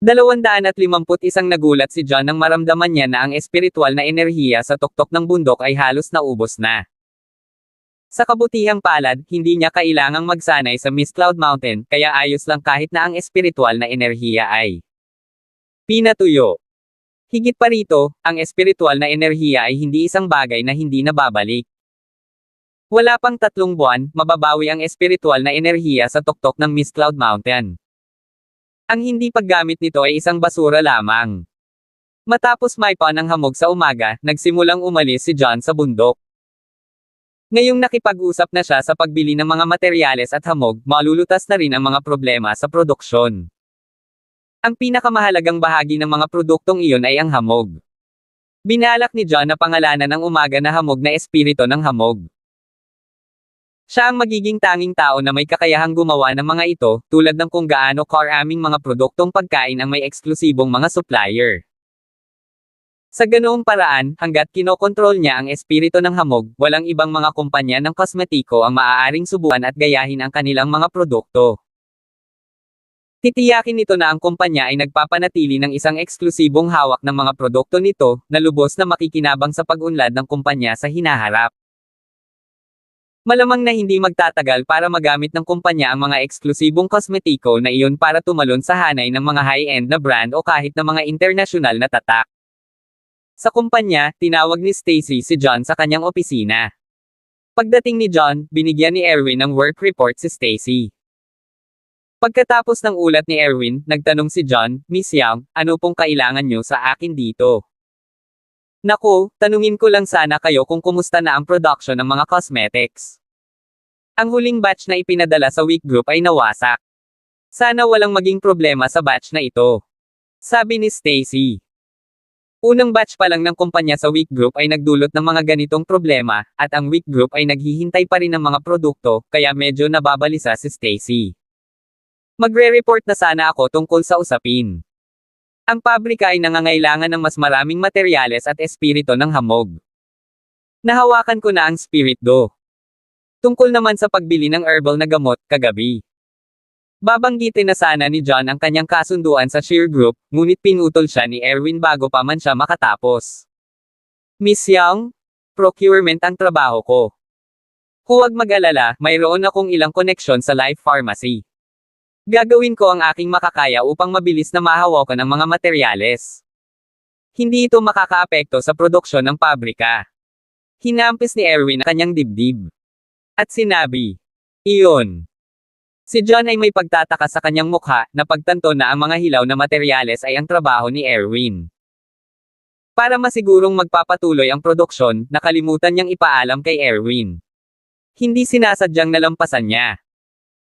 251 nagulat si John nang maramdaman niya na ang espiritual na enerhiya sa tuktok ng bundok ay halos naubos na. Sa kabutihang palad, hindi niya kailangang magsanay sa Mist Cloud Mountain, kaya ayos lang kahit na ang espiritual na enerhiya ay pinatuyo. Higit pa rito, ang espiritual na enerhiya ay hindi isang bagay na hindi nababalik. Wala pang 3 buwan, mababawi ang espiritual na enerhiya sa tuktok ng Mist Cloud Mountain. Ang hindi paggamit nito ay isang basura lamang. Matapos maipa ng hamog sa umaga, nagsimulang umalis si John sa bundok. Ngayong nakipag-usap na siya sa pagbili ng mga materyales at hamog, malulutas na rin ang mga problema sa produksyon. Ang pinakamahalagang bahagi ng mga produktong iyon ay ang hamog. Binalak ni John na pangalanan ng umaga na hamog na espiritu ng hamog. Siya ang magiging tanging tao na may kakayahang gumawa ng mga ito, tulad ng kung gaano karaming mga produktong pagkain ang may eksklusibong mga supplier. Sa ganoong paraan, hanggat kinokontrol niya ang espiritu ng hamog, walang ibang mga kumpanya ng kosmetiko ang maaaring subukan at gayahin ang kanilang mga produkto. Titiyakin nito na ang kumpanya ay nagpapanatili ng isang eksklusibong hawak ng mga produkto nito, na lubos na makikinabang sa pag-unlad ng kumpanya sa hinaharap. Malamang na hindi magtatagal para magamit ng kumpanya ang mga eksklusibong kosmetiko na iyon para tumalon sa hanay ng mga high-end na brand o kahit na mga internasyonal na tatak. Sa kumpanya, tinawag ni Stacy si John sa kanyang opisina. Pagdating ni John, binigyan ni Erwin ng work report si Stacy. Pagkatapos ng ulat ni Erwin, nagtanong si John, "Miss Young, ano pong kailangan nyo sa akin dito?" "Naku, tanungin ko lang sana kayo kung kumusta na ang production ng mga cosmetics. Ang huling batch na ipinadala sa Week Group ay nawasak. Sana walang maging problema sa batch na ito," sabi ni Stacy. Unang batch pa lang ng kumpanya sa Week Group ay nagdulot ng mga ganitong problema, at ang Week Group ay naghihintay pa rin ng mga produkto, kaya medyo nababalisa si Stacy. "Magre-report na sana ako tungkol sa usapin. Ang pabrika ay nangangailangan ng mas maraming materyales at espiritu ng hamog. Nahawakan ko na ang spirit do. Tungkol naman sa pagbili ng herbal na gamot, kagabi. Babanggitin na sana ni John ang kanyang kasunduan sa Sheer Group, ngunit pinutol siya ni Erwin bago pa man siya makatapos. "Miss Young, procurement ang trabaho ko. Huwag mag-alala, mayroon akong ilang koneksyon sa Life Pharmacy. Gagawin ko ang aking makakaya upang mabilis na mahawakan ang mga materyales. Hindi ito makakaapekto sa produksyon ng pabrika." Hinampis ni Erwin ang kanyang dibdib. At sinabi, "Iyon." Si John ay may pagtataka sa kanyang mukha, na pagtanto na ang mga hilaw na materyales ay ang trabaho ni Erwin. Para masigurong magpapatuloy ang produksyon, nakalimutan niyang ipaalam kay Erwin. Hindi sinasadyang nalampasan niya.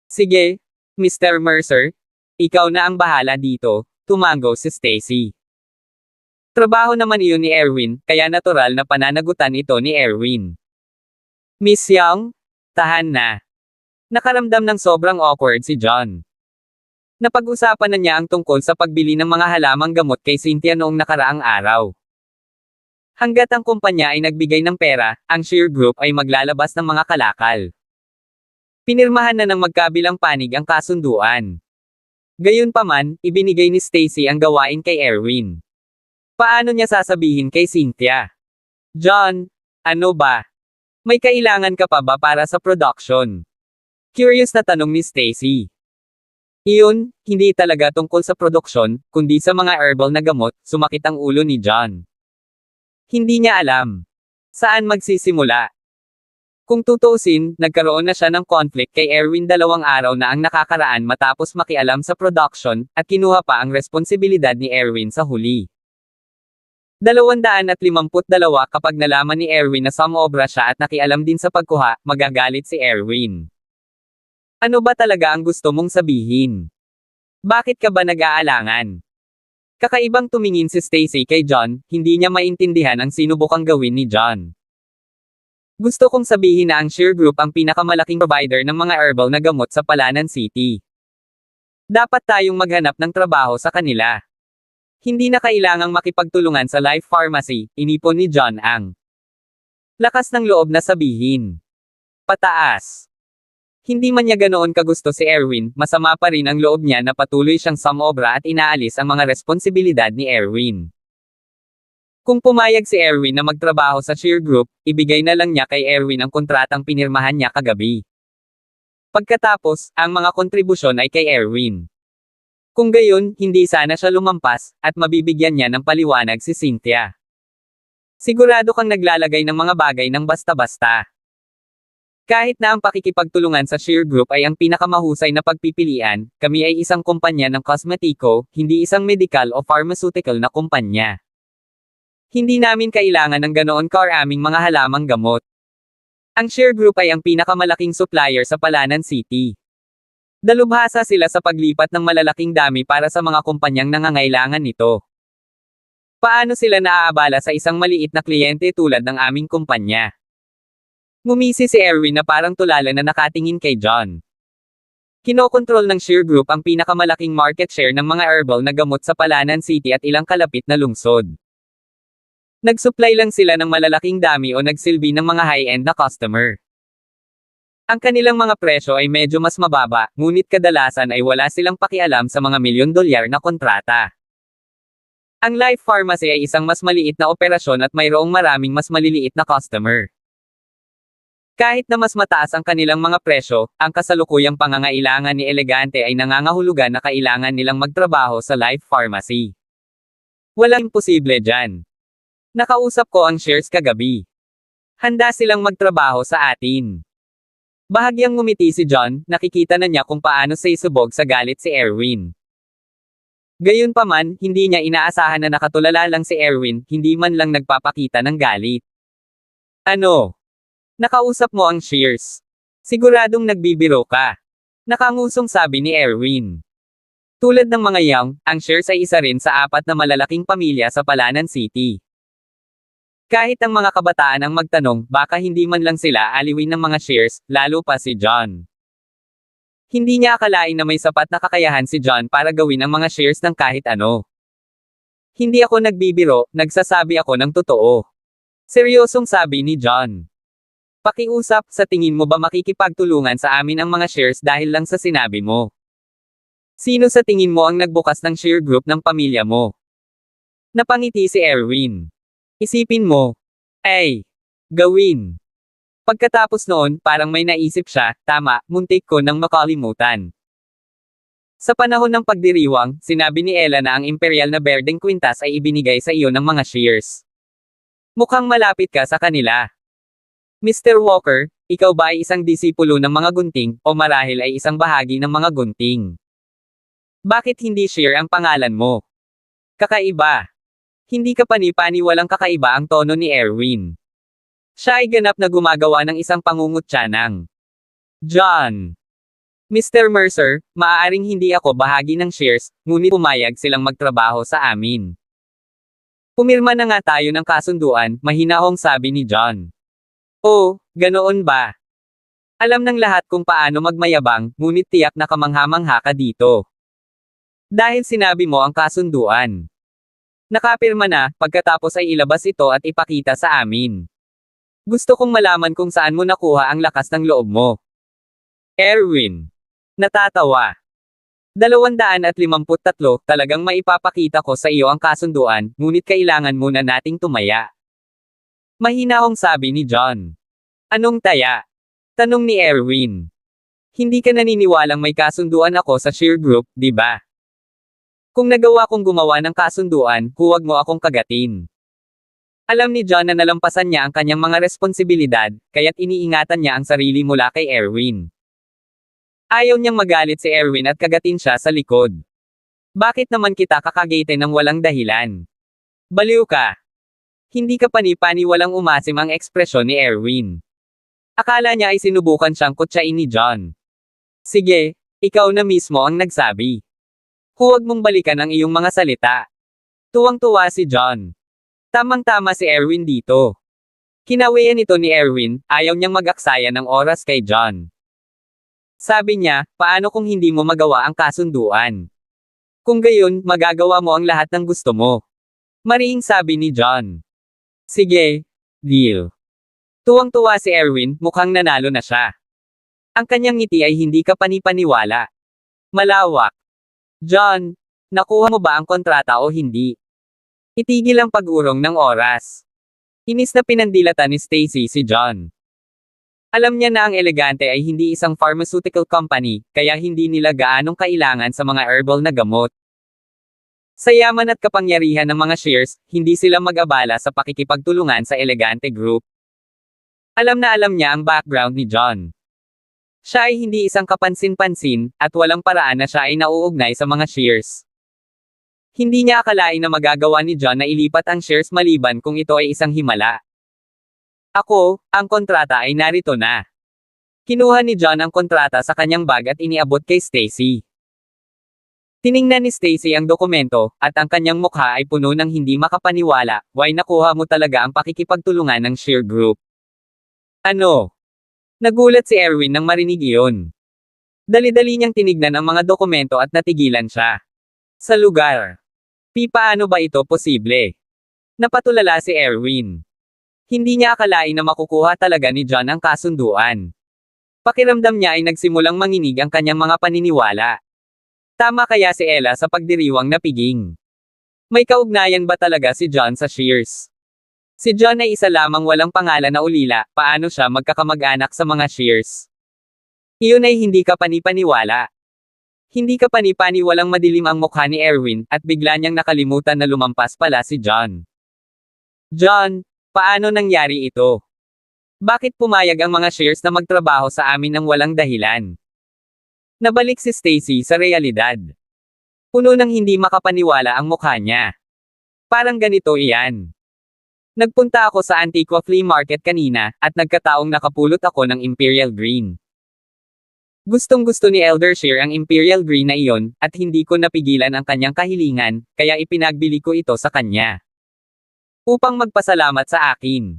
"Sige, Mr. Mercer, ikaw na ang bahala dito," tumango si Stacy. Trabaho naman iyon ni Erwin, kaya natural na pananagutan ito ni Erwin. "Miss Young, tahan na." Nakaramdam ng sobrang awkward si John. Napag-usapan na niya ang tungkol sa pagbili ng mga halamang gamot kay Cynthia noong nakaraang araw. Hanggat ang kumpanya ay nagbigay ng pera, ang Sheer Group ay maglalabas ng mga kalakal. Pinirmahan na ng magkabilang panig ang kasunduan. Gayunpaman, ibinigay ni Stacy ang gawain kay Erwin. Paano niya sasabihin kay Cynthia? "John, ano ba? May kailangan ka pa ba para sa production?" Curious na tanong ni Stacy. "Iyon, hindi talaga tungkol sa produksyon, kundi sa mga herbal na gamot," sumakit ang ulo ni John. Hindi niya alam saan magsisimula. Kung tutuusin, nagkaroon na siya ng conflict kay Erwin 2 araw na ang nakakaraan matapos makialam sa production, at kinuha pa ang responsibilidad ni Erwin sa huli. 252 Kapag nalaman ni Erwin na sumobra siya at nakialam din sa pagkuha, magagalit si Erwin. "Ano ba talaga ang gusto mong sabihin? Bakit ka ba nag-aalangan?" Kakaibang tumingin si Stacy kay John, hindi niya maintindihan ang sinubukang gawin ni John. "Gusto kong sabihin na ang Sheer Group ang pinakamalaking provider ng mga herbal na gamot sa Palanan City. Dapat tayong maghanap ng trabaho sa kanila. Hindi na kailangang makipagtulungan sa Life Pharmacy," inipon ni John ang lakas ng loob na sabihin. Pataas. Hindi man niya ganoon kagusto si Erwin, masama pa rin ang loob niya na patuloy siyang sumobra at inaalis ang mga responsibilidad ni Erwin. Kung pumayag si Erwin na magtrabaho sa Shear Group, ibigay na lang niya kay Erwin ang kontratang pinirmahan niya kagabi. Pagkatapos, ang mga kontribusyon ay kay Erwin. Kung gayon, hindi sana siya lumampas, at mabibigyan niya ng paliwanag si Cynthia. Sigurado kang naglalagay ng mga bagay ng basta-basta. Kahit na ang pakikipagtulungan sa Shear Group ay ang pinakamahusay na pagpipilian, kami ay isang kumpanya ng kosmetiko, hindi isang medical o pharmaceutical na kumpanya. Hindi namin kailangan ng ganoon karaming mga halamang gamot. Ang Shear Group ay ang pinakamalaking supplier sa Palanan City. Dalubhasa sila sa paglipat ng malalaking dami para sa mga kumpanyang nangangailangan nito. Paano sila naaabala sa isang maliit na kliyente tulad ng aming kumpanya? Ngumisi si Erwin na parang tulala na nakatingin kay John. Kinokontrol ng Shear Group ang pinakamalaking market share ng mga herbal na gamot sa Palanan City at ilang kalapit na lungsod. Nag-supply lang sila ng malalaking dami o nagsilbi ng mga high-end na customer. Ang kanilang mga presyo ay medyo mas mababa, ngunit kadalasan ay wala silang pakialam sa mga milyon-dolyar na kontrata. Ang Life Pharmacy ay isang mas maliit na operasyon at mayroong maraming mas maliliit na customer. Kahit na mas mataas ang kanilang mga presyo, ang kasalukuyang pangangailangan ni Elegante ay nangangahulugan na kailangan nilang magtrabaho sa Life Pharmacy. Walang imposible dyan. Nakausap ko ang shares kagabi. Handa silang magtrabaho sa atin. Bahagyang ngumiti si John, nakikita na niya kung paano sisubog sa galit si Erwin. Gayunpaman, hindi niya inaasahan na nakatulala lang si Erwin, hindi man lang nagpapakita ng galit. Ano? Nakausap mo ang Shears. Siguradong nagbibiro ka. Nakangusong sabi ni Erwin. Tulad ng mga young, ang Shears ay isa rin sa 4 na malalaking pamilya sa Palanan City. Kahit ang mga kabataan ang magtanong, baka hindi man lang sila aliwin ng mga Shears, lalo pa si John. Hindi niya akalain na may sapat na kakayahan si John para gawin ang mga Shears ng kahit ano. Hindi ako nagbibiro, nagsasabi ako ng totoo. Seryosong sabi ni John. Pakiusap, sa tingin mo ba makikipagtulungan sa amin ang mga shares dahil lang sa sinabi mo? Sino sa tingin mo ang nagbukas ng Shear Group ng pamilya mo? Napangiti si Erwin. Isipin mo. Ay! Gawin! Pagkatapos noon, parang may naisip siya, tama, muntik ko nang makalimutan. Sa panahon ng pagdiriwang, sinabi ni Ella na ang imperial na Berdeng Quintas ay ibinigay sa iyo ng mga shares. Mukhang malapit ka sa kanila. Mr. Walker, ikaw ba ay isang disipulo ng mga gunting, o marahil ay isang bahagi ng mga gunting? Bakit hindi Shear ang pangalan mo? Kakaiba. Hindi ka pani-paniwalang kakaiba ang tono ni Erwin. Siya ay ganap na gumagawa ng isang pangungutya ng John. Mr. Mercer, maaaring hindi ako bahagi ng shares, ngunit pumayag silang magtrabaho sa amin. Pumirma na nga tayo ng kasunduan, mahinahong sabi ni John. Oh, ganoon ba? Alam ng lahat kung paano magmayabang, ngunit tiyak na kamangha-mangha ka dito. Dahil sinabi mo ang kasunduan. Nakapirma na, pagkatapos ay ilabas ito at ipakita sa amin. Gusto kong malaman kung saan mo nakuha ang lakas ng loob mo. Erwin. Natatawa. 253, talagang maipapakita ko sa iyo ang kasunduan, ngunit kailangan muna nating tumaya. Mahinahong sabi ni John. Anong taya? Tanong ni Erwin. Hindi ka naniniwalang may kasunduan ako sa Shear Group, di ba? Kung nagawa kong gumawa ng kasunduan, huwag mo akong kagatin. Alam ni John na nalampasan niya ang kanyang mga responsibilidad, kaya't iniingatan niya ang sarili mula kay Erwin. Ayaw niyang magalit si Erwin at kagatin siya sa likod. Bakit naman kita kakagate ng walang dahilan? Baliw ka. Hindi ka pani-paniwalang umasim ang ekspresyon ni Erwin. Akala niya ay sinubukan siyang kutsain ni John. Sige, ikaw na mismo ang nagsabi. Huwag mong balikan ang iyong mga salita. Tuwang-tuwa si John. Tamang-tama si Erwin dito. Kinawian ito ni Erwin, ayaw niyang mag-aksaya ng oras kay John. Sabi niya, paano kung hindi mo magawa ang kasunduan? Kung gayon, magagawa mo ang lahat ng gusto mo. Mariing sabi ni John. Sige, deal. Tuwang-tuwa si Erwin, mukhang nanalo na siya. Ang kanyang ngiti ay hindi kapani-paniwala. Malawak. John, nakuha mo ba ang kontrata o hindi? Itigil ang pag-urong ng oras. Inis na pinandilata ni Stacy si John. Alam niya na ang Elegante ay hindi isang pharmaceutical company, kaya hindi nila gaanong kailangan sa mga herbal na gamot. Sa yaman at kapangyarihan ng mga shares, hindi sila mag-abala sa pakikipagtulungan sa Elegante Group. Alam na alam niya ang background ni John. Siya ay hindi isang kapansin-pansin, at walang paraan na siya ay nauugnay sa mga shares. Hindi niya akalain na magagawa ni John na ilipat ang shares maliban kung ito ay isang himala. Ako, ang kontrata ay narito na. Kinuha ni John ang kontrata sa kanyang bag at iniabot kay Stacy. Tiningnan ni Stacy ang dokumento, at ang kanyang mukha ay puno ng hindi makapaniwala. Why nakuha mo talaga ang pakikipagtulungan ng share group? Ano? Nagulat si Erwin nang marinig iyon. Dali-dali niyang tinignan ang mga dokumento at natigilan siya. Sa lugar. Paano ba ito posible? Napatulala si Erwin. Hindi niya akalain na makukuha talaga ni John ang kasunduan. Pakiramdam niya ay nagsimulang manginig ang kanyang mga paniniwala. Tama kaya si Ella sa pagdiriwang na piging? May kaugnayan ba talaga si John sa shares? Si John ay isa lamang walang pangalan na ulila, paano siya magkakamag-anak sa mga shares? Iyon ay hindi ka panipaniwala. Hindi ka panipaniwalang madilim ang mukha ni Erwin, at bigla niyang nakalimutan na lumampas pala si John. John, paano nangyari ito? Bakit pumayag ang mga shares na magtrabaho sa amin ng walang dahilan? Nabalik si Stacy sa realidad. Puno ng hindi makapaniwala ang mukha niya. Parang ganito iyan. Nagpunta ako sa Antigua Flea Market kanina, at nagkataong nakapulot ako ng Imperial Green. Gustong-gusto ni Eldershier ang Imperial Green na iyon, at hindi ko napigilan ang kanyang kahilingan, kaya ipinagbili ko ito sa kanya. Upang magpasalamat sa akin.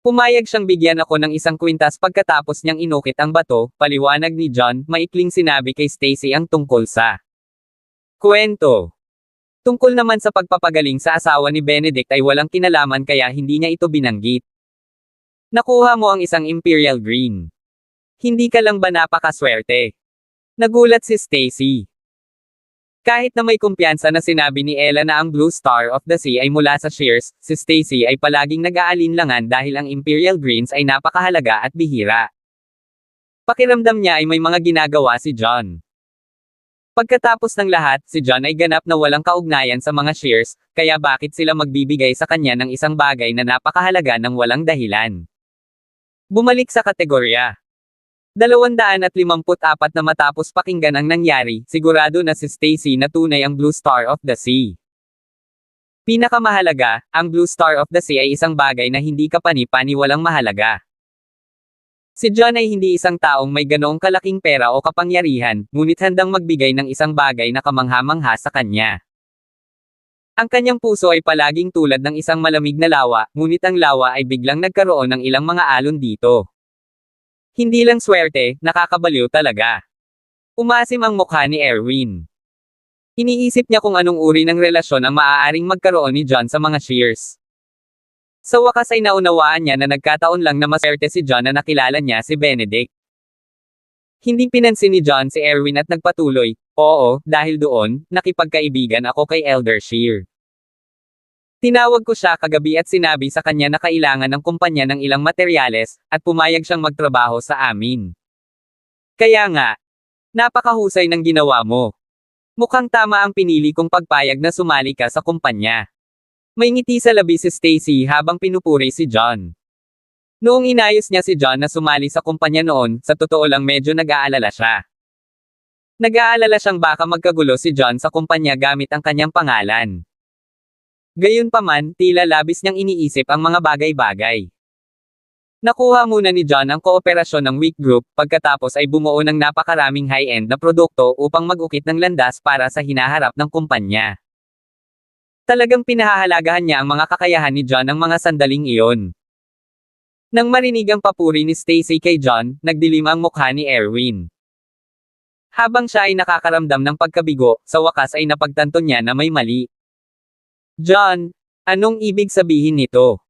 Pumayag siyang bigyan ako ng isang kwintas pagkatapos niyang inukit ang bato, paliwanag ni John, maikling sinabi kay Stacy ang tungkol sa kwento. Tungkol naman sa pagpapagaling sa asawa ni Benedict ay walang kinalaman kaya hindi niya ito binanggit. Nakuha mo ang isang Imperial Green. Hindi ka lang ba napakaswerte? Nagulat si Stacy. Kahit na may kumpiyansa na sinabi ni Ella na ang Blue Star of the Sea ay mula sa shares, si Stacy ay palaging nag-aalinlangan dahil ang Imperial Greens ay napakahalaga at bihira. Pakiramdam niya ay may mga ginagawa si John. Pagkatapos ng lahat, si John ay ganap na walang kaugnayan sa mga shares, kaya bakit sila magbibigay sa kanya ng isang bagay na napakahalaga ng walang dahilan? Bumalik sa kategorya. 254 na matapos pakinggan ang nangyari, sigurado na si Stacy na tunay ang Blue Star of the Sea. Pinakamahalaga, ang Blue Star of the Sea ay isang bagay na hindi kapani-paniwalang mahalaga. Si John ay hindi isang taong may ganoong kalaking pera o kapangyarihan, ngunit handang magbigay ng isang bagay na kamangha-mangha sa kanya. Ang kanyang puso ay palaging tulad ng isang malamig na lawa, ngunit ang lawa ay biglang nagkaroon ng ilang mga alon dito. Hindi lang swerte, nakakabaliw talaga. Umasim ang mukha ni Erwin. Iniisip niya kung anong uri ng relasyon ang maaaring magkaroon ni John sa mga shares. Sa wakas ay naunawaan niya na nagkataon lang na maswerte si John na nakilala niya si Benedict. Hindi pinansin ni John si Erwin at nagpatuloy, oo, dahil doon, nakipagkaibigan ako kay Eldershier. Tinawag ko siya kagabi at sinabi sa kanya na kailangan ng kumpanya ng ilang materyales, at pumayag siyang magtrabaho sa amin. Kaya nga, napakahusay ng ginawa mo. Mukhang tama ang pinili kong pagpayag na sumali ka sa kumpanya. May ngiti sa labi si Stacy habang pinupuri si John. Noong inayos niya si John na sumali sa kumpanya noon, sa totoo lang medyo nag-aalala siya. Nag-aalala siyang baka magkagulo si John sa kumpanya gamit ang kanyang pangalan. Gayunpaman, tila labis niyang iniisip ang mga bagay-bagay. Nakuha muna ni John ang kooperasyon ng Wick Group, pagkatapos ay bumuo ng napakaraming high-end na produkto upang mag-ukit ng landas para sa hinaharap ng kumpanya. Talagang pinahahalagahan niya ang mga kakayahan ni John ng mga sandaling iyon. Nang marinig ang papuri ni Stacy kay John, nagdilim ang mukha ni Erwin. Habang siya ay nakakaramdam ng pagkabigo, sa wakas ay napagtanto niya na may mali. John, anong ibig sabihin nito?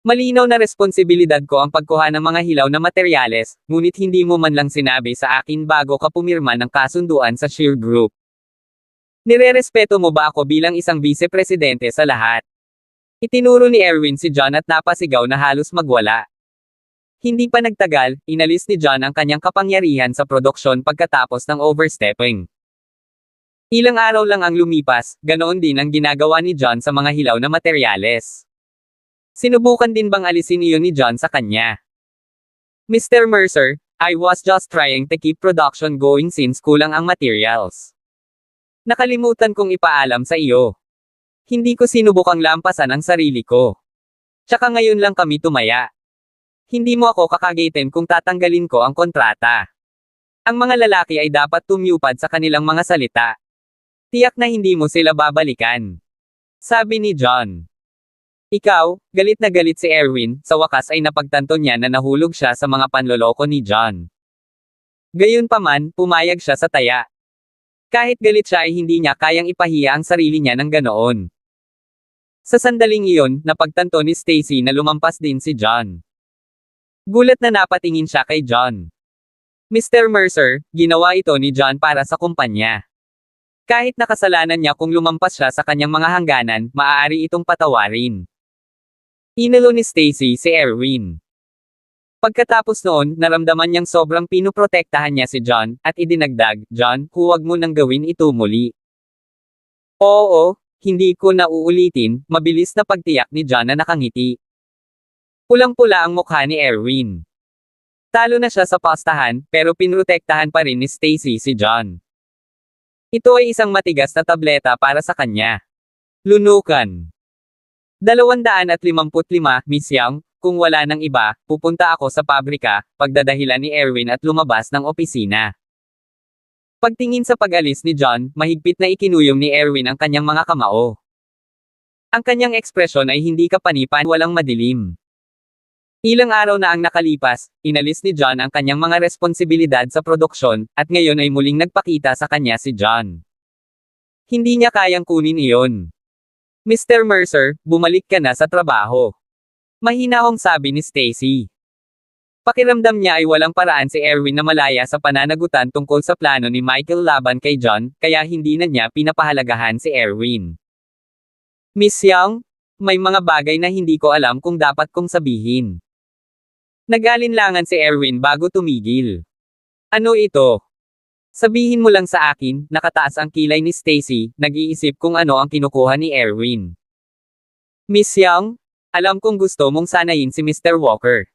Malinaw na responsibilidad ko ang pagkuha ng mga hilaw na materyales, ngunit hindi mo man lang sinabi sa akin bago ka pumirma ng kasunduan sa Shear Group. Nirerespeto mo ba ako bilang isang vice-presidente sa lahat? Itinuro ni Erwin si John at napasigaw na halos magwala. Hindi pa nagtagal, inalis ni John ang kanyang kapangyarihan sa produksyon pagkatapos ng overstepping. Ilang araw lang ang lumipas, ganoon din ang ginagawa ni John sa mga hilaw na materyales. Sinubukan din bang alisin iyon ni John sa kanya? Mr. Mercer, I was just trying to keep production going since kulang ang materials. Nakalimutan kong ipaalam sa iyo. Hindi ko sinubukang lampasan ang sarili ko. Tsaka ngayon lang kami tumaya. Hindi mo ako kakagitin kung tatanggalin ko ang kontrata. Ang mga lalaki ay dapat tumyupad sa kanilang mga salita. Tiyak na hindi mo sila babalikan. Sabi ni John. Ikaw, galit na galit si Erwin, sa wakas ay napagtanto niya na nahulog siya sa mga panloloko ni John. Gayunpaman, pumayag siya sa taya. Kahit galit siya ay hindi niya kayang ipahiya ang sarili niya ng ganoon. Sa sandaling iyon, napagtanto ni Stacy na lumampas din si John. Gulat na napatingin siya kay John. Mr. Mercer, ginawa ito ni John para sa kumpanya. Kahit nakasalanan niya kung lumampas siya sa kanyang mga hangganan, maaari itong patawarin. Inalo ni Stacy si Erwin. Pagkatapos noon, naramdaman niyang sobrang pinoprotektahan niya si John, at idinagdag, John, huwag mo nang gawin ito muli. Oo, hindi ko na uulitin, mabilis na pagtiyak ni John na nakangiti. Pulang-pula ang mukha ni Erwin. Talo na siya sa pastahan, pero pinrotektahan pa rin ni Stacy si John. Ito ay isang matigas na tableta para sa kanya. Lunukan. 255, Miss Young, kung wala nang iba, pupunta ako sa pabrika, pagdadahilan ni Erwin at lumabas ng opisina. Pagtingin sa pag-alis ni John, mahigpit na ikinuyom ni Erwin ang kanyang mga kamao. Ang kanyang ekspresyon ay hindi kapanipan, walang madilim. Ilang araw na ang nakalipas, inalis ni John ang kanyang mga responsibilidad sa produksyon, at ngayon ay muling nagpakita sa kanya si John. Hindi niya kayang kunin iyon. Mr. Mercer, bumalik ka na sa trabaho. Mahinahong sabi ni Stacy. Pakiramdam niya ay walang paraan si Erwin na malaya sa pananagutan tungkol sa plano ni Michael laban kay John, kaya hindi na niya pinapahalagahan si Erwin. Miss Young, may mga bagay na hindi ko alam kung dapat kong sabihin. Nag-alinlangan si Erwin bago tumigil. Ano ito? Sabihin mo lang sa akin, nakataas ang kilay ni Stacy, nag-iisip kung ano ang kinukuha ni Erwin. Miss Young, alam kong gusto mong sanayin si Mr. Walker.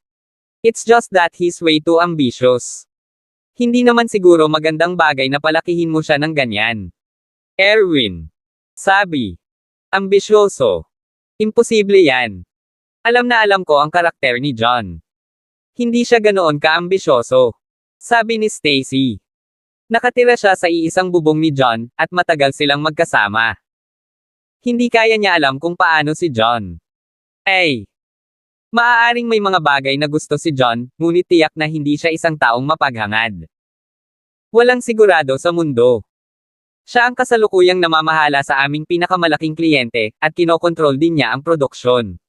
It's just that he's way too ambitious. Hindi naman siguro magandang bagay na palakihin mo siya ng ganyan. Erwin. Sabi. Ambisyoso. Imposible yan. Alam na alam ko ang karakter ni John. Hindi siya ganoon ka-ambisyoso. Sabi ni Stacy. Nakatira siya sa iisang bubong ni John, at matagal silang magkasama. Hindi kaya niya alam kung paano si John. Maaaring may mga bagay na gusto si John, ngunit tiyak na hindi siya isang taong mapaghangad. Walang sigurado sa mundo. Siya ang kasalukuyang namamahala sa aming pinakamalaking kliyente, at kinokontrol din niya ang produksyon.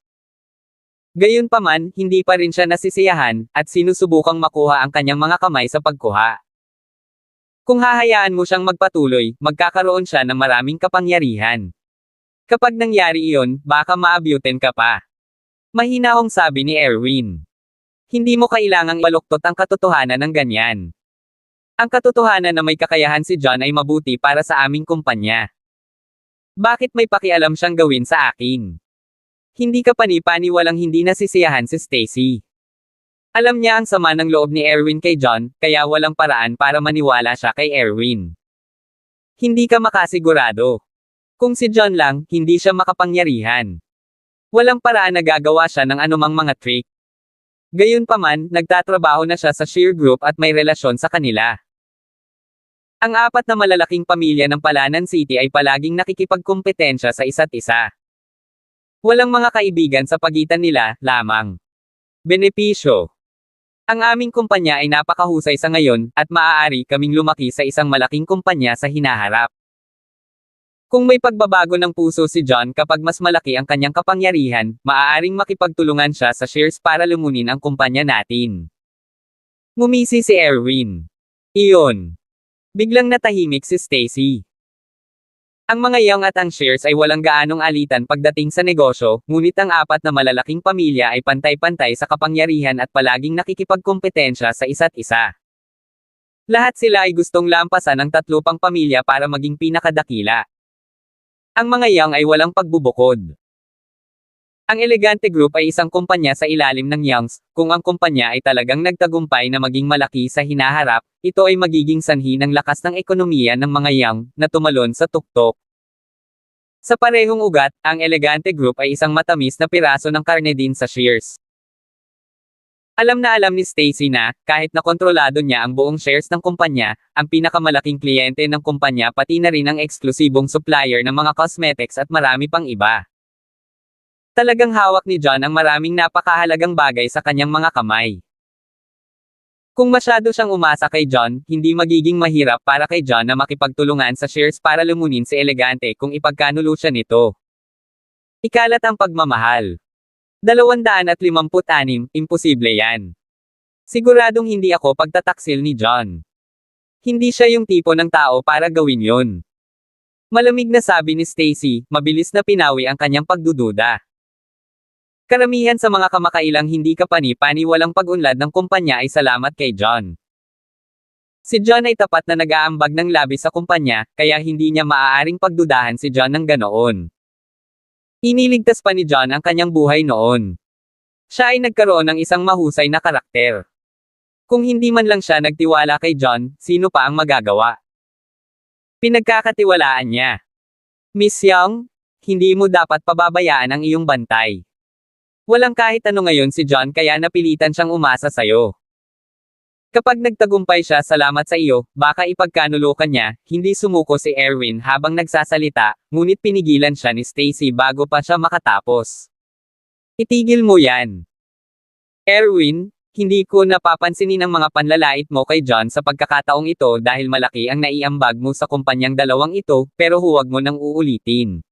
Gayunpaman, hindi pa rin siya nasisiyahan, at sinusubukang makuha ang kanyang mga kamay sa pagkuha. Kung hahayaan mo siyang magpatuloy, magkakaroon siya ng maraming kapangyarihan. Kapag nangyari iyon, baka maabutin ka pa. Mahinahong sabi ni Erwin. Hindi mo kailangang ibaluktot ang katotohanan ng ganyan. Ang katotohanan na may kakayahan si John ay mabuti para sa aming kumpanya. Bakit may pakialam siyang gawin sa akin? Hindi ka pani-paniwalang hindi nasisiyahan si Stacy. Alam niya ang sama ng loob ni Erwin kay John, kaya walang paraan para maniwala siya kay Erwin. Hindi ka makasigurado. Kung si John lang, hindi siya makapangyarihan. Walang paraan na gagawa siya ng anumang mga trick. Gayunpaman, nagtatrabaho na siya sa Shear Group at may relasyon sa kanila. Ang apat na malalaking pamilya ng Palanan City ay palaging nakikipagkumpetensya sa isa't isa. Walang mga kaibigan sa pagitan nila, lamang. Benepisyo. Ang aming kumpanya ay napakahusay sa ngayon, at maaari kaming lumaki sa isang malaking kumpanya sa hinaharap. Kung may pagbabago ng puso si John kapag mas malaki ang kanyang kapangyarihan, maaaring makipagtulungan siya sa shares para lumunin ang kumpanya natin. Ngumisi si Erwin. Iyon. Biglang natahimik si Stacy. Ang mga Young at ang shares ay walang gaanong alitan pagdating sa negosyo, ngunit ang apat na malalaking pamilya ay pantay-pantay sa kapangyarihan at palaging nakikipagkompetensya sa isa't isa. Lahat sila ay gustong lampasan ang 3 pang pamilya para maging pinakadakila. Ang mga Young ay walang pagbubukod. Ang Elegante Group ay isang kumpanya sa ilalim ng Youngs. Kung ang kumpanya ay talagang nagtagumpay na maging malaki sa hinaharap, ito ay magiging sanhi ng lakas ng ekonomiya ng mga Young na tumalon sa tuktok. Sa parehong ugat, ang Elegante Group ay isang matamis na piraso ng karne din sa shares. Alam na alam ni Stacy na, kahit na kontrolado niya ang buong shares ng kumpanya, ang pinakamalaking kliyente ng kumpanya pati na rin ang eksklusibong supplier ng mga cosmetics at marami pang iba. Talagang hawak ni John ang maraming napakahalagang bagay sa kanyang mga kamay. Kung masyado siyang umasa kay John, hindi magiging mahirap para kay John na makipagtulungan sa shares para lumunin si Elegante kung ipagkanulo siya nito. Ikalat ang pagmamahal. 256, imposible yan. Siguradong hindi ako pagtataksil ni John. Hindi siya yung tipo ng tao para gawin yun. Malamig na sabi ni Stacy, mabilis na pinawi ang kanyang pagdududa. Karamihan sa mga kamakailang hindi kapani-pani walang pag-unlad ng kumpanya ay salamat kay John. Si John ay tapat na nag-aambag ng labis sa kumpanya, kaya hindi niya maaaring pagdudahan si John ng ganoon. Iniligtas pa ni John ang kanyang buhay noon. Siya ay nagkaroon ng isang mahusay na karakter. Kung hindi man lang siya nagtiwala kay John, sino pa ang magagawa? Pinagkakatiwalaan niya. Miss Young, hindi mo dapat pababayaan ang iyong bantay. Walang kahit ano ngayon si John kaya napilitan siyang umasa sa'yo. Kapag nagtagumpay siya salamat sa iyo, baka ipagkanulo ka niya, hindi sumuko si Erwin habang nagsasalita, ngunit pinigilan siya ni Stacy bago pa siya makatapos. Itigil mo yan. Erwin, hindi ko napapansinin ang mga panlalait mo kay John sa pagkakataong ito dahil malaki ang naiambag mo sa kumpanyang dalawang ito, pero huwag mo nang uulitin.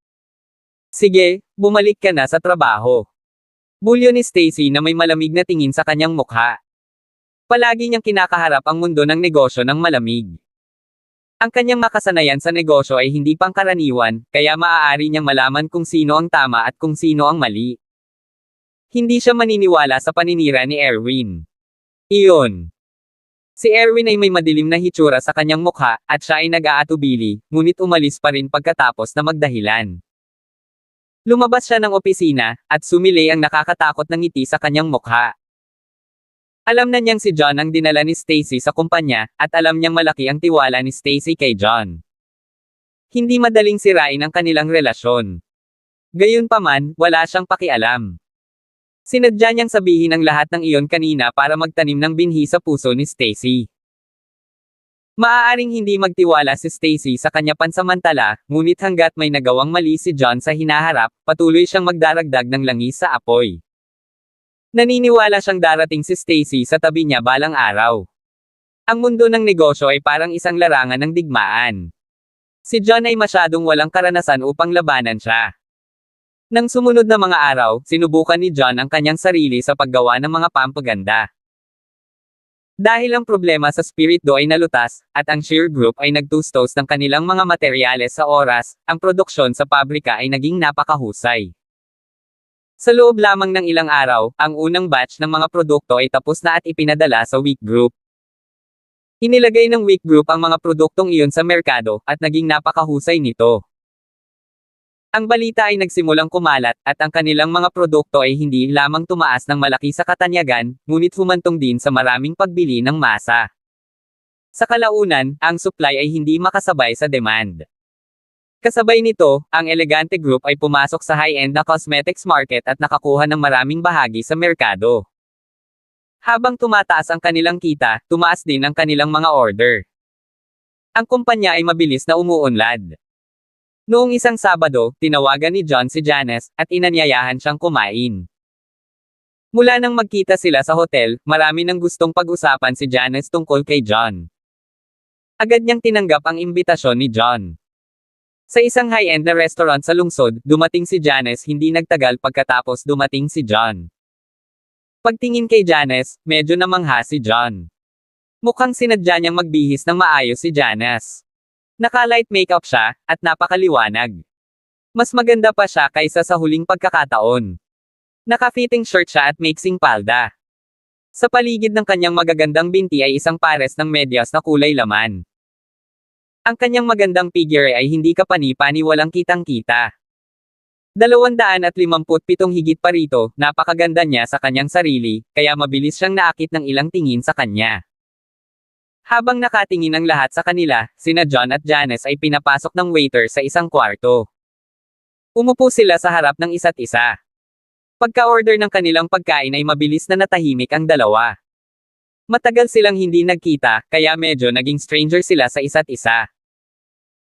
Sige, bumalik ka na sa trabaho. Bulyo ni Stacy na may malamig na tingin sa kanyang mukha. Palagi niyang kinakaharap ang mundo ng negosyo ng malamig. Ang kanyang makasanayan sa negosyo ay hindi pangkaraniwan, kaya maaari niyang malaman kung sino ang tama at kung sino ang mali. Hindi siya maniniwala sa paninira ni Erwin. Iyon. Si Erwin ay may madilim na hitsura sa kanyang mukha, at siya ay nag-aatubili, ngunit umalis pa rin pagkatapos na magdahilan. Lumabas siya ng opisina, at sumili ang nakakatakot na ngiti sa kanyang mukha. Alam na niyang si John ang dinala ni Stacy sa kumpanya, at alam niyang malaki ang tiwala ni Stacy kay John. Hindi madaling sirain ang kanilang relasyon. Gayunpaman, wala siyang pakialam. Sinadya niyang sabihin ang lahat ng iyon kanina para magtanim ng binhi sa puso ni Stacy. Maaaring hindi magtiwala si Stacy sa kanya pansamantala, ngunit hanggat may nagawang mali si John sa hinaharap, patuloy siyang magdaragdag ng langis sa apoy. Naniniwala siyang darating si Stacy sa tabi niya balang araw. Ang mundo ng negosyo ay parang isang larangan ng digmaan. Si John ay masyadong walang karanasan upang labanan siya. Nang sumunod na mga araw, sinubukan ni John ang kanyang sarili sa paggawa ng mga pampaganda. Dahil ang problema sa Spirit Do ay nalutas, at ang Shear Group ay nagtustos ng kanilang mga materyales sa oras, ang produksyon sa pabrika ay naging napakahusay. Sa loob lamang ng ilang araw, ang unang batch ng mga produkto ay tapos na at ipinadala sa Wick Group. Inilagay ng Wick Group ang mga produktong iyon sa merkado, at naging napakahusay nito. Ang balita ay nagsimulang kumalat, at ang kanilang mga produkto ay hindi lamang tumaas ng malaki sa katanyagan, ngunit humantong din sa maraming pagbili ng masa. Sa kalaunan, ang supply ay hindi makasabay sa demand. Kasabay nito, ang Elegante Group ay pumasok sa high-end na cosmetics market at nakakuha ng maraming bahagi sa merkado. Habang tumataas ang kanilang kita, tumaas din ang kanilang mga order. Ang kumpanya ay mabilis na umuunlad. Noong isang Sabado, tinawagan ni John si Janice, at inanyayahan siyang kumain. Mula nang magkita sila sa hotel, marami nang gustong pag-usapan si Janice tungkol kay John. Agad niyang tinanggap ang imbitasyon ni John. Sa isang high-end na restaurant sa lungsod, dumating si Janice hindi nagtagal pagkatapos dumating si John. Pagtingin kay Janice, medyo namangha si John. Mukhang sinadya niyang magbihis ng maayos si Janice. Naka-light makeup siya, at napakaliwanag. Mas maganda pa siya kaysa sa huling pagkakataon. Naka-fitting shirt siya at mixing palda. Sa paligid ng kanyang magagandang binti ay isang pares ng medyas na kulay laman. Ang kanyang magandang figure ay hindi kapani-pani walang kitang-kita. 257 higit pa rito, napakaganda niya sa kanyang sarili, kaya mabilis siyang naakit ng ilang tingin sa kanya. Habang nakatingin ang lahat sa kanila, sina John at Janice ay pinapasok ng waiter sa isang kwarto. Umupo sila sa harap ng isa't isa. Pagka-order ng kanilang pagkain ay mabilis na natahimik ang dalawa. Matagal silang hindi nagkita, kaya medyo naging stranger sila sa isa't isa.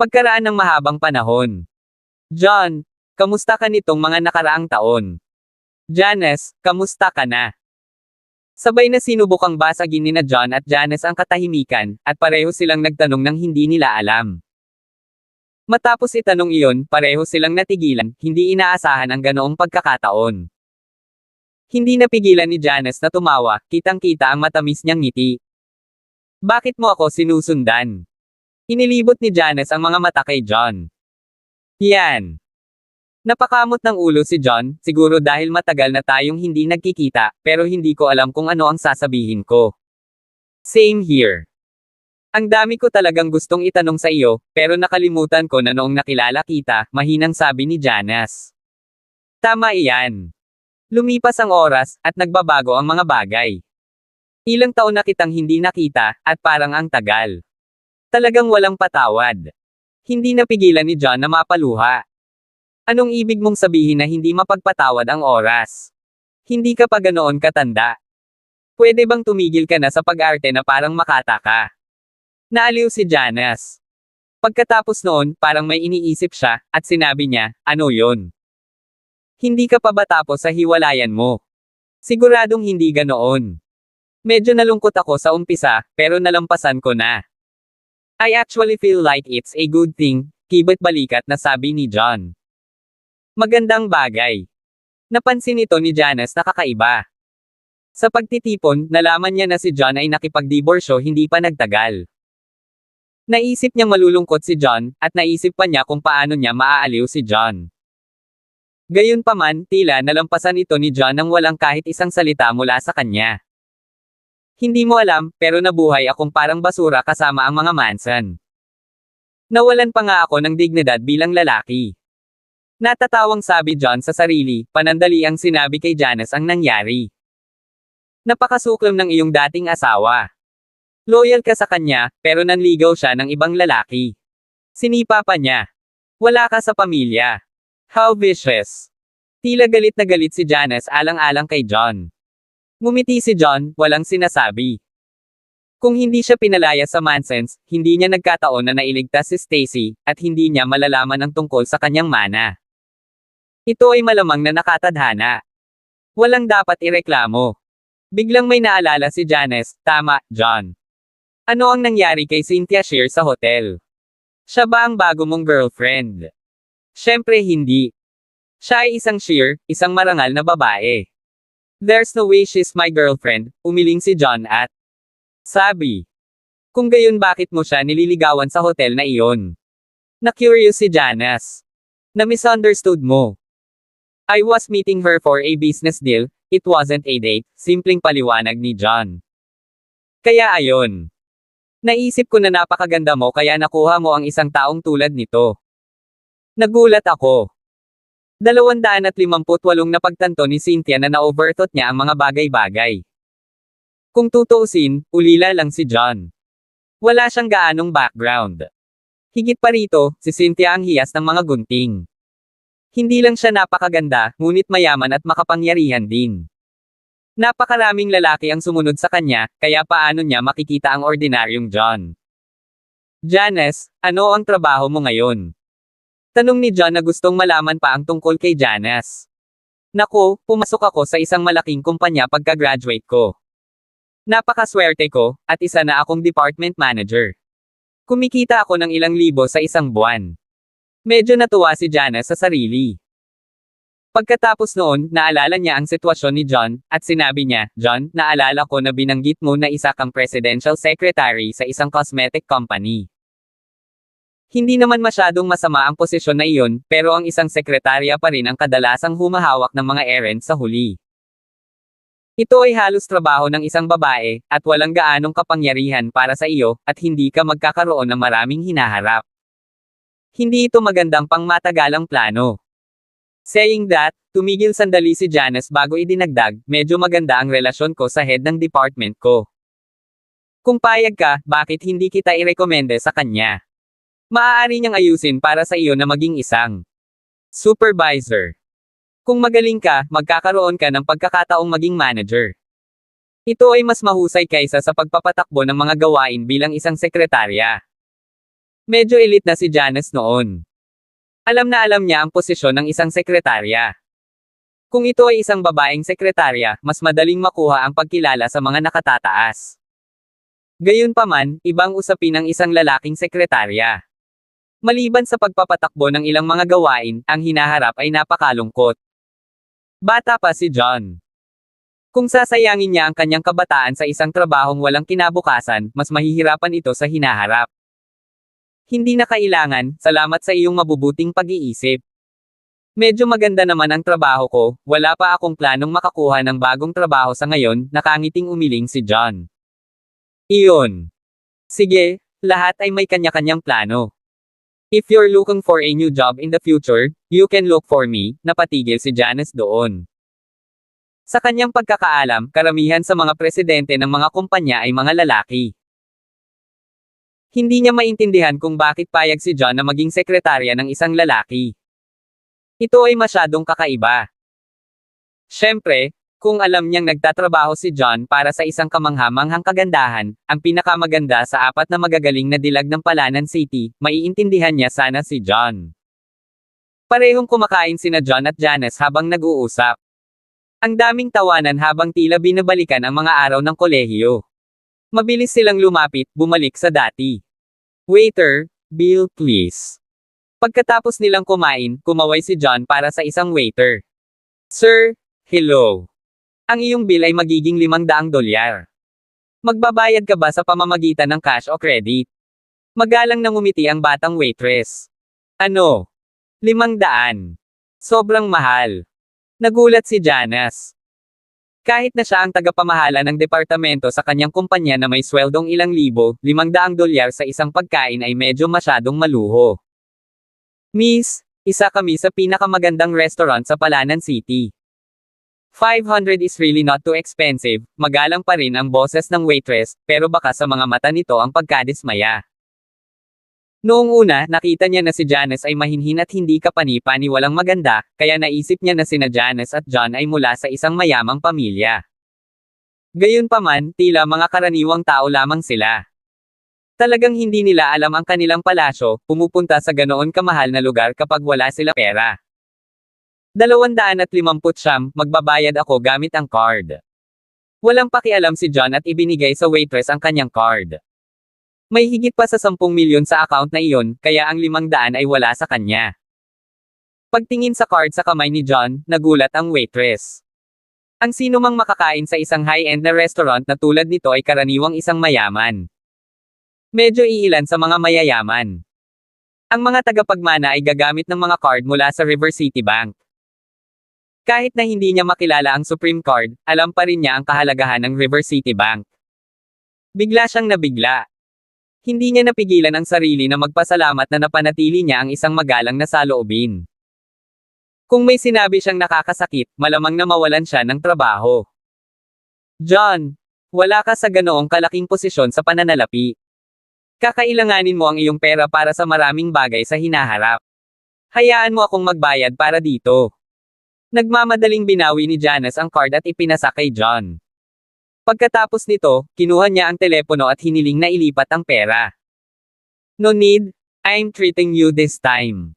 Pagkaraan ng mahabang panahon. John, kamusta ka nitong mga nakaraang taon? Janice, kamusta ka na? Sabay na sinubukang basagin ni na John at Janice ang katahimikan, at pareho silang nagtanong ng hindi nila alam. Matapos itanong iyon, pareho silang natigilan, hindi inaasahan ang ganoong pagkakataon. Hindi napigilan ni Janice na tumawa, kitang-kita ang matamis niyang ngiti. Bakit mo ako sinusundan? Inilibot ni Janice ang mga mata kay John. Yan. Napakamot ng ulo si John, siguro dahil matagal na tayong hindi nagkikita, pero hindi ko alam kung ano ang sasabihin ko. Same here. Ang dami ko talagang gustong itanong sa iyo, pero nakalimutan ko na noong nakilala kita, mahinang sabi ni Janice. Tama iyan. Lumipas ang oras, at nagbabago ang mga bagay. Ilang taon na kitang hindi nakita, at parang ang tagal. Talagang walang patawad. Hindi napigilan ni John na mapaluha. Anong ibig mong sabihin na hindi mapagpatawad ang oras? Hindi ka pa ganoon katanda. Pwede bang tumigil ka na sa pag-arte na parang makata ka? Naaliw si Janice. Pagkatapos noon, parang may iniisip siya, at sinabi niya, ano yon? Hindi ka pa ba tapos sa hiwalayan mo? Siguradong hindi ganoon. Medyo nalungkot ako sa umpisa, pero nalampasan ko na. I actually feel like it's a good thing, kibot balikat na sabi ni John. Magandang bagay. Napansin ito ni Janice na kakaiba. Sa pagtitipon, nalaman niya na si John ay nakipagdiborsyo hindi pa nagtagal. Naisip niyang malulungkot si John, at naisip pa niya kung paano niya maaaliw si John. Gayunpaman, tila nalampasan ito ni John nang walang kahit isang salita mula sa kanya. Hindi mo alam, pero nabuhay akong parang basura kasama ang mga Manson. Nawalan pa nga ako ng dignidad bilang lalaki. Natatawang sabi John sa sarili, panandali ang sinabi kay Janice ang nangyari. Napakasuklam ng iyong dating asawa. Loyal ka sa kanya, pero nanligaw siya ng ibang lalaki. Sinipa pa niya. Wala ka sa pamilya. How vicious. Tila galit na galit si Janice alang-alang kay John. Ngumiti si John, walang sinasabi. Kung hindi siya pinalaya sa Mansons, hindi niya nagkataon na nailigtas si Stacy, at hindi niya malalaman ang tungkol sa kanyang mana. Ito ay malamang na nakatadhana. Walang dapat ireklamo. Biglang may naalala si Janice, tama, John. Ano ang nangyari kay Cynthia Shear sa hotel? Siya ba ang bago mong girlfriend? Siyempre hindi. Siya ay isang Shear, isang marangal na babae. There's no way she's my girlfriend, umiling si John at sabi. Kung gayon bakit mo siya nililigawan sa hotel na iyon? Na-curious si Janice. Na-misunderstood mo. I was meeting her for a business deal, it wasn't a date, simpleng paliwanag ni John. Kaya ayon. Naisip ko na napakaganda mo kaya nakuha mo ang isang taong tulad nito. Nagulat ako. 258 na pagtanto ni Cynthia na na-overthought niya ang mga bagay-bagay. Kung tutuusin, ulila lang si John. Wala siyang gaanong background. Higit pa rito, si Cynthia ang hiyas ng mga gunting. Hindi lang siya napakaganda, ngunit mayaman at makapangyarihan din. Napakaraming lalaki ang sumunod sa kanya, kaya paano niya makikita ang ordinaryong John? Janice, ano ang trabaho mo ngayon? Tanong ni John na gustong malaman pa ang tungkol kay Janice. Naku, pumasok ako sa isang malaking kumpanya pagka-graduate ko. Napakaswerte ko, at isa na akong department manager. Kumikita ako ng ilang libo sa isang buwan. Medyo natuwa si Janice sa sarili. Pagkatapos noon, naalala niya ang sitwasyon ni John, at sinabi niya, John, naalala ko na binanggit mo na isa kang presidential secretary sa isang cosmetic company. Hindi naman masyadong masama ang posisyon na iyon, pero ang isang sekretarya pa rin ang kadalasang humahawak ng mga errands sa huli. Ito ay halos trabaho ng isang babae, at walang gaanong kapangyarihan para sa iyo, at hindi ka magkakaroon ng maraming hinaharap. Hindi ito magandang pangmatagalang plano. Saying that, tumigil sandali si Janice bago idinagdag, medyo maganda ang relasyon ko sa head ng department ko. Kung payag ka, bakit hindi kita irekomende sa kanya? Maaari niyang ayusin para sa iyo na maging isang supervisor. Kung magaling ka, magkakaroon ka ng pagkakataong maging manager. Ito ay mas mahusay kaysa sa pagpapatakbo ng mga gawain bilang isang sekretarya. Medyo elite na si Janice noon. Alam na alam niya ang posisyon ng isang sekretarya. Kung ito ay isang babaeng sekretarya, mas madaling makuha ang pagkilala sa mga nakatataas. Gayunpaman, ibang usapin ng isang lalaking sekretarya. Maliban sa pagpapatakbo ng ilang mga gawain, ang hinaharap ay napakalungkot. Bata pa si John. Kung sasayangin niya ang kanyang kabataan sa isang trabahong walang kinabukasan, mas mahihirapan ito sa hinaharap. Hindi na kailangan, salamat sa iyong mabubuting pag-iisip. Medyo maganda naman ang trabaho ko, wala pa akong planong makakuha ng bagong trabaho sa ngayon, nakangiting umiling si John. Iyon. Sige, lahat ay may kanya-kanyang plano. If you're looking for a new job in the future, you can look for me, napatigil si Janice doon. Sa kanyang pagkakaalam, karamihan sa mga presidente ng mga kumpanya ay mga lalaki. Hindi niya maintindihan kung bakit payag si John na maging sekretarya ng isang lalaki. Ito ay masyadong kakaiba. Siyempre, kung alam niyang nagtatrabaho si John para sa isang kamanghamanghang kagandahan, ang pinakamaganda sa apat na magagaling na dilag ng Palanan City, maiintindihan niya sana si John. Parehong kumakain sina John at Janice habang nag-uusap. Ang daming tawanan habang tila binabalikan ang mga araw ng kolehiyo. Mabilis silang lumapit, bumalik sa dati. Waiter, bill please. Pagkatapos nilang kumain, kumaway si John para sa isang waiter. Sir, hello. Ang iyong bill ay magiging $500. Magbabayad ka ba sa pamamagitan ng cash o credit? Magalang nang ngumiti ang batang waitress. Ano? 500. Sobrang mahal. Nagulat si Janice. Kahit na siya ang tagapamahala ng departamento sa kanyang kumpanya na may sweldong ilang libo, $500 sa isang pagkain ay medyo masyadong maluho. Miss, isa kami sa pinakamagandang restaurant sa Palanan City. 500 is really not too expensive, magalang pa rin ang boses ng waitress, pero baka sa mga mata nito ang pagkadismaya. Noong una, nakita niya na si Janice ay mahinhin at hindi kapani-paniwalang maganda, kaya naisip niya na sina Janice at John ay mula sa isang mayamang pamilya. Gayunpaman, tila mga karaniwang tao lamang sila. Talagang hindi nila alam ang kanilang palasyo, pumupunta sa ganoon kamahal na lugar kapag wala sila pera. 250, magbabayad ako gamit ang card. Walang pakialam si John at ibinigay sa waitress ang kanyang card. May higit pa sa 10 milyon sa account na iyon, kaya ang 500 ay wala sa kanya. Pagtingin sa card sa kamay ni John, nagulat ang waitress. Ang sino mang makakain sa isang high-end na restaurant na tulad nito ay karaniwang isang mayaman. Medyo iilan sa mga mayayaman. Ang mga tagapagmana ay gagamit ng mga card mula sa River City Bank. Kahit na hindi niya makilala ang Supreme Card, alam pa rin niya ang kahalagahan ng River City Bank. Bigla siyang nabigla. Hindi niya napigilan ang sarili na magpasalamat na napanatili niya ang isang magalang na saloobin. Kung may sinabi siyang nakakasakit, malamang na mawalan siya ng trabaho. John, wala ka sa ganoong kalaking posisyon sa pananalapi. Kakailanganin mo ang iyong pera para sa maraming bagay sa hinaharap. Hayaan mo akong magbayad para dito. Nagmamadaling binawi ni Janice ang card at ipinasa kay John. Pagkatapos nito, kinuha niya ang telepono at hiniling na ilipat ang pera. No need, I'm treating you this time.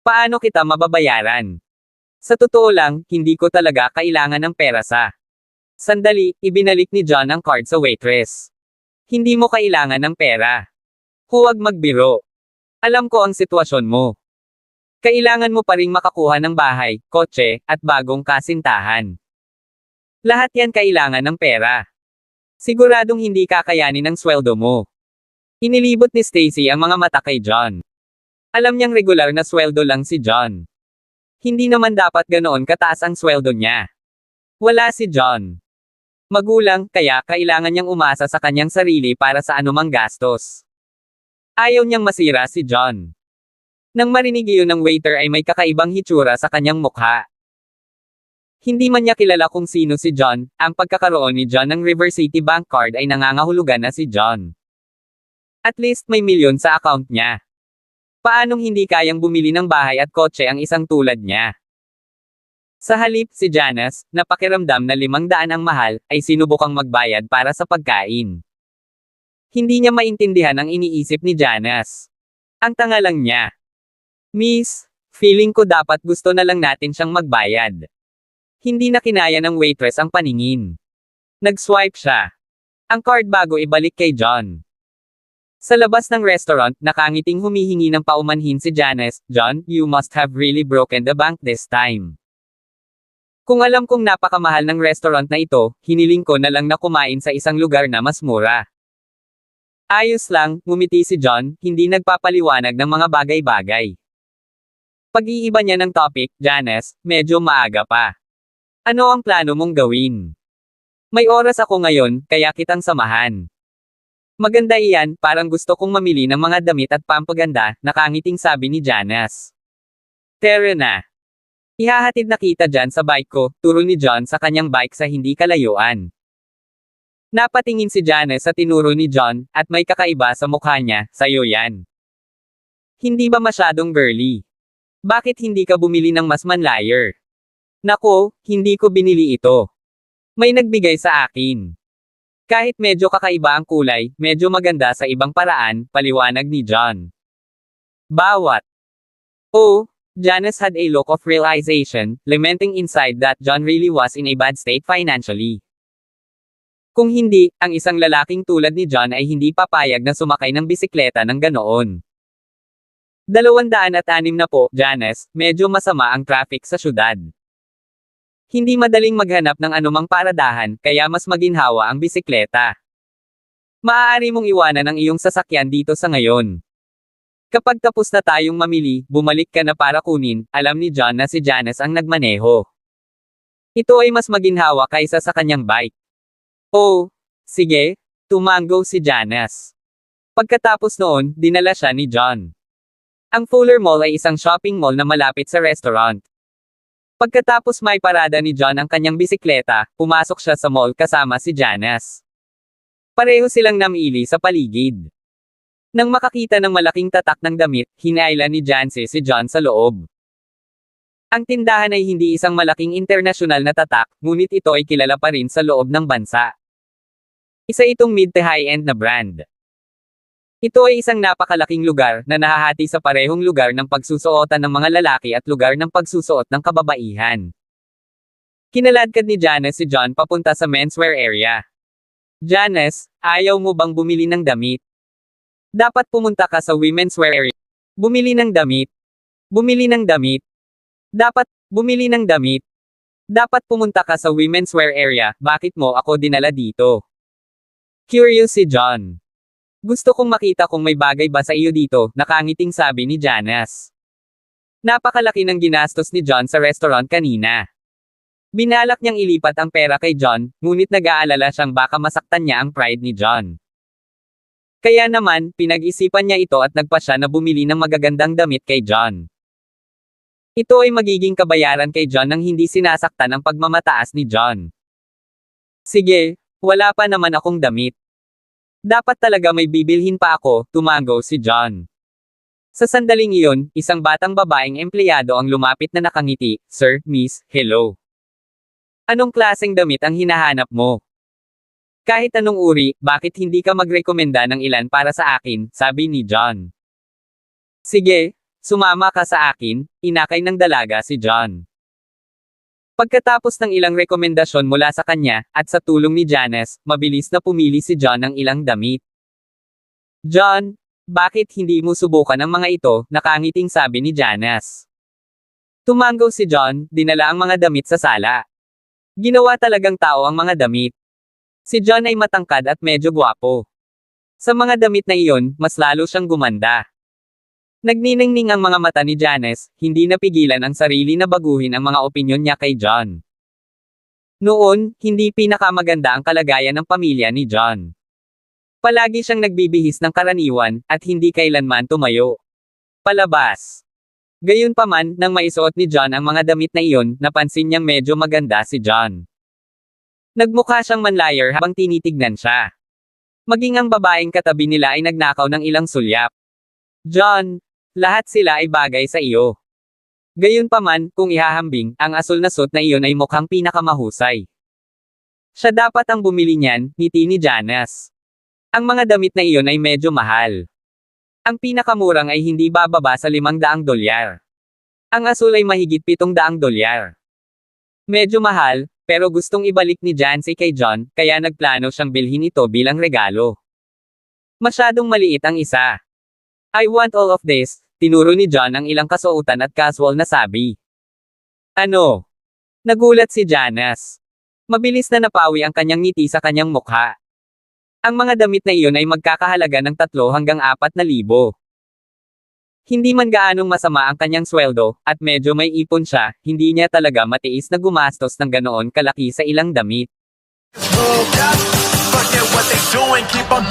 Paano kita mababayaran? Sa totoo lang, hindi ko talaga kailangan ng pera sa. Sandali, ibinalik ni John ang card sa waitress. Hindi mo kailangan ng pera. Huwag magbiro. Alam ko ang sitwasyon mo. Kailangan mo pa ring makakuha ng bahay, kotse, at bagong kasintahan. Lahat yan kailangan ng pera. Siguradong hindi kakayanin ng sweldo mo. Inilibot ni Stacy ang mga mata kay John. Alam niyang regular na sweldo lang si John. Hindi naman dapat ganoon kataas ang sweldo niya. Wala si John. Magulang, kaya kailangan niyang umasa sa kanyang sarili para sa anumang gastos. Ayaw niyang masira si John. Nang marinig iyon ng waiter ay may kakaibang hitsura sa kanyang mukha. Hindi man niya kilala kung sino si John, ang pagkakaroon ni John ng River City Bank card ay nangangahulugan na si John. At least may milyon sa account niya. Paanong hindi kayang bumili ng bahay at kotse ang isang tulad niya? Sa halip, si Janice, na pakiramdam na 500 ang mahal, ay sinubukang magbayad para sa pagkain. Hindi niya maintindihan ang iniisip ni Janice. Ang tanga lang niya. Miss, feeling ko dapat gusto na lang natin siyang magbayad. Hindi na kinaya ng waitress ang paningin. Nag-swipe siya. Ang card bago ibalik kay John. Sa labas ng restaurant, nakangiting humihingi ng paumanhin si Janice. John, you must have really broken the bank this time. Kung alam kong napakamahal ng restaurant na ito, hiniling ko na lang na kumain sa isang lugar na mas mura. Ayos lang, ngumiti si John, hindi nagpapaliwanag ng mga bagay-bagay. Pag-iiba niya ng topic, Janice, medyo maaga pa. Ano ang plano mong gawin? May oras ako ngayon, kaya kitang samahan. Maganda iyan, parang gusto kong mamili ng mga damit at pampaganda, nakangiting sabi ni Janice. Tara na. Ihahatid na kita dyan sa bike ko, turo ni John sa kanyang bike sa hindi kalayuan. Napatingin si Janice sa tinuro ni John, at may kakaiba sa mukha niya, sayo yan. Hindi ba masyadong girly? Bakit hindi ka bumili ng mas manlayer? Nako, hindi ko binili ito. May nagbigay sa akin. Kahit medyo kakaiba ang kulay, medyo maganda sa ibang paraan, paliwanag ni John. Bawat. Oh, Janice had a look of realization, lamenting inside that John really was in a bad state financially. Kung hindi, ang isang lalaking tulad ni John ay hindi papayag na sumakay ng bisikleta ng ganoon. 206 na po, Janice, medyo masama ang traffic sa syudad. Hindi madaling maghanap ng anumang paradahan, kaya mas maginhawa ang bisikleta. Maaari mong iwanan ang iyong sasakyan dito sa ngayon. Kapag tapos na tayong mamili, bumalik ka na para kunin, alam ni John na si Janice ang nagmaneho. Ito ay mas maginhawa kaysa sa kanyang bike. Oh, sige, tumango si Janice. Pagkatapos noon, dinala siya ni John. Ang Fuller Mall ay isang shopping mall na malapit sa restaurant. Pagkatapos may parada ni John ang kanyang bisikleta, pumasok siya sa mall kasama si Janice. Pareho silang namili sa paligid. Nang makakita ng malaking tatak ng damit, hinailan ni Janice si John sa loob. Ang tindahan ay hindi isang malaking internasyonal na tatak, ngunit ito ay kilala pa rin sa loob ng bansa. Isa itong mid to high-end na brand. Ito ay isang napakalaking lugar na nahahati sa parehong lugar ng pagsusuotan ng mga lalaki at lugar ng pagsusuot ng kababaihan. Kinaladkad ni Janice si John papunta sa menswear area. Janice, ayaw mo bang bumili ng damit? Dapat pumunta ka sa women's wear area. Bumili ng damit. Bumili ng damit. Dapat, bumili ng damit. Dapat pumunta ka sa women's wear area, bakit mo ako dinala dito? Curious si John. Gusto kong makita kung may bagay ba sa iyo dito, nakangiting sabi ni Janice. Napakalaki ng ginastos ni John sa restaurant kanina. Binalak niyang ilipat ang pera kay John, ngunit nag-aalala siyang baka masaktan niya ang pride ni John. Kaya naman, pinag-isipan niya ito at nagpa siya na bumili ng magagandang damit kay John. Ito ay magiging kabayaran kay John nang hindi sinasaktan ang pagmamataas ni John. Sige, wala pa naman akong damit. Dapat talaga may bibilhin pa ako, tumango si John. Sa sandaling iyon, isang batang babaeng empleyado ang lumapit na nakangiti, Sir, Miss, hello. Anong klaseng damit ang hinahanap mo? Kahit anong uri, bakit hindi ka magrekomenda ng ilan para sa akin, sabi ni John. Sige, sumama ka sa akin, inakay ng dalaga si John. Pagkatapos ng ilang rekomendasyon mula sa kanya, at sa tulong ni Janice, mabilis na pumili si John ng ilang damit. John, bakit hindi mo subukan ang mga ito, nakangiting sabi ni Janice. Tumango si John, dinala ang mga damit sa sala. Ginawa talagang tao ang mga damit. Si John ay matangkad at medyo gwapo. Sa mga damit na iyon, mas lalo siyang gumanda. Nagniningning ang mga mata ni Janice, hindi napigilan ang sarili na baguhin ang mga opinyon niya kay John. Noon, hindi pinakamaganda ang kalagayan ng pamilya ni John. Palagi siyang nagbibihis ng karaniwan, at hindi kailanman tumayo. Palabas. Gayunpaman, nang maisuot ni John ang mga damit na iyon, napansin niyang medyo maganda si John. Nagmukha siyang manlayer habang tinitignan siya. Maging ang babaeng katabi nila ay nagnakaw ng ilang sulyap. John, lahat sila ay bagay sa iyo. Gayunpaman, kung ihahambing, ang asul na suit na iyon ay mukhang pinakamahusay. Siya dapat ang bumili niyan, ngiti ni Janice. Ang mga damit na iyon ay medyo mahal. Ang pinakamurang ay hindi bababa sa $500. Ang asul ay mahigit $700. Medyo mahal, pero gustong ibalik ni Jancy kay John, kaya nagplano siyang bilhin ito bilang regalo. Masyadong maliit ang isa. I want all of this, tinuro ni John ang ilang kasuotan at casual na sabi. Ano? Nagulat si Janice. Mabilis na napawi ang kanyang ngiti sa kanyang mukha. Ang mga damit na iyon ay magkakahalaga ng 3 hanggang 4,000. Hindi man gaanong masama ang kanyang sweldo, at medyo may ipon siya, hindi niya talaga matiis na gumastos ng ganoon kalaki sa ilang damit. Forget what they doing, keep on